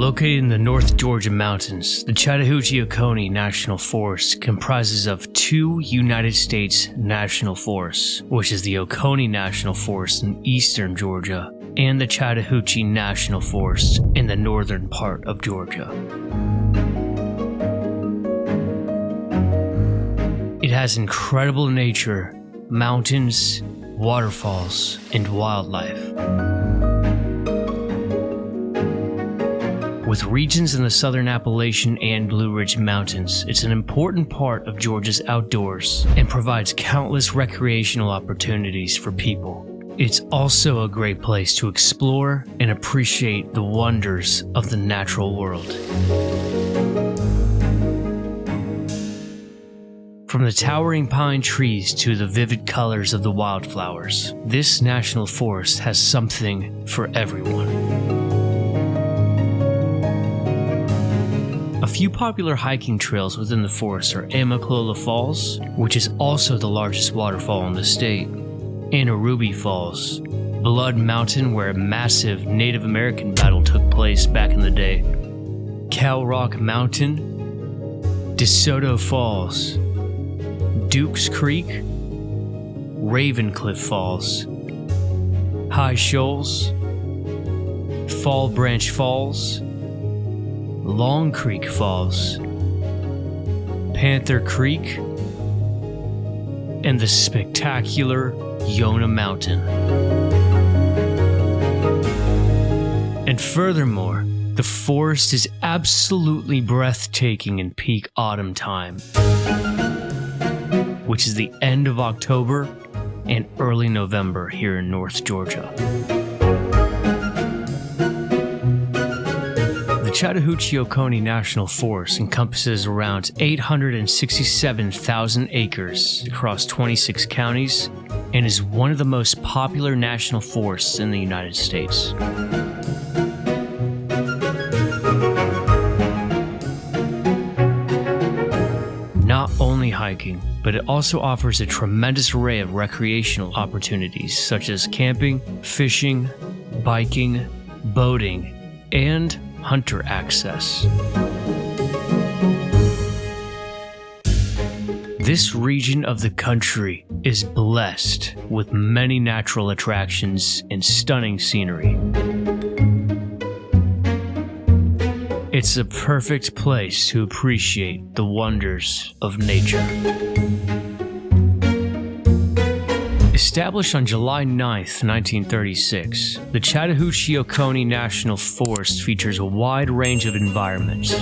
Located in the North Georgia mountains, the Chattahoochee Oconee National Forest comprises of two United States national forests, which is the Oconee National Forest in eastern Georgia and the Chattahoochee National Forest in the northern part of Georgia. It has incredible nature, mountains, waterfalls, and wildlife. With regions in the southern Appalachian and Blue Ridge mountains, it's an important part of Georgia's outdoors and provides countless recreational opportunities for people. It's also a great place to explore and appreciate the wonders of the natural world. From the towering pine trees to the vivid colors of the wildflowers, this national forest has something for everyone. A few popular hiking trails within the forest are Amicalola Falls, which is also the largest waterfall in the state, Ruby Falls, Blood Mountain, where a massive Native American battle took place back in the day, Cowrock Mountain, Desoto Falls, Dukes Creek, Ravencliff Falls, High Shoals, Fall Branch Falls, Long Creek Falls, Panther Creek, and the spectacular Yonah Mountain. And furthermore, the forest is absolutely breathtaking in peak autumn time, which is the end of October and early November here in North Georgia. The Chattahoochee Oconee National Forest encompasses around 867,000 acres across 26 counties and is one of the most popular national forests in the United States. Not only hiking, but it also offers a tremendous array of recreational opportunities such as camping, fishing, biking, boating, and hunter access. This region of the country is blessed with many natural attractions and stunning scenery. It's a perfect place to appreciate the wonders of nature. Established on July 9th, 1936, the Chattahoochee Oconee National Forest features a wide range of environments,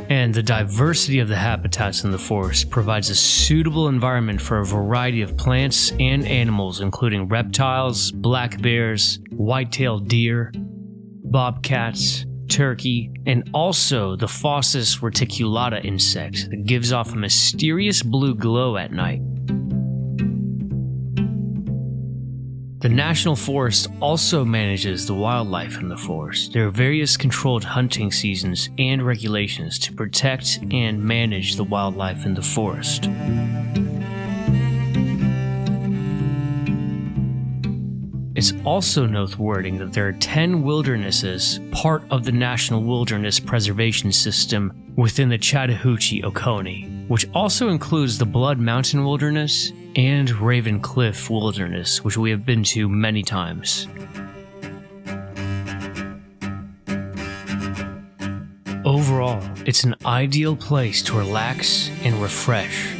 and the diversity of the habitats in the forest provides a suitable environment for a variety of plants and animals, including reptiles, black bears, white-tailed deer, bobcats, turkey, and also the Phosphus reticulata insect that gives off a mysterious blue glow at night. The National Forest also manages the wildlife in the forest. There are various controlled hunting seasons and regulations to protect and manage the wildlife in the forest. It's also noteworthy that there are 10 wildernesses, part of the National Wilderness Preservation System within the Chattahoochee Oconee, which also includes the Blood Mountain Wilderness and Ravencliff Wilderness, which we have been to many times. Overall, it's an ideal place to relax and refresh,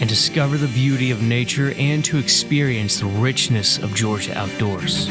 and discover the beauty of nature and to experience the richness of Georgia outdoors.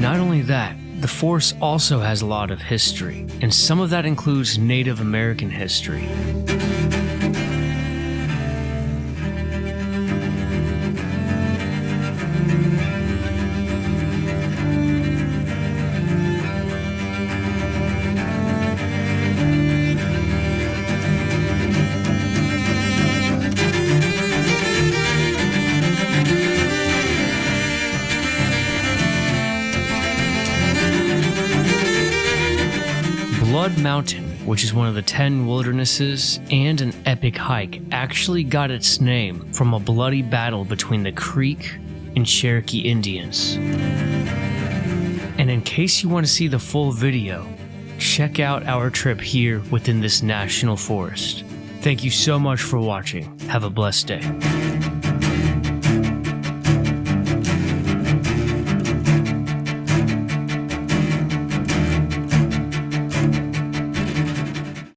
Not only that, the forest also has a lot of history, and some of that includes Native American history. Blood Mountain, which is one of the 10 wildernesses and an epic hike, actually got its name from a bloody battle between the Creek and Cherokee Indians. And in case you want to see the full video, check out our trip here within this national forest. Thank you so much for watching. Have a blessed day.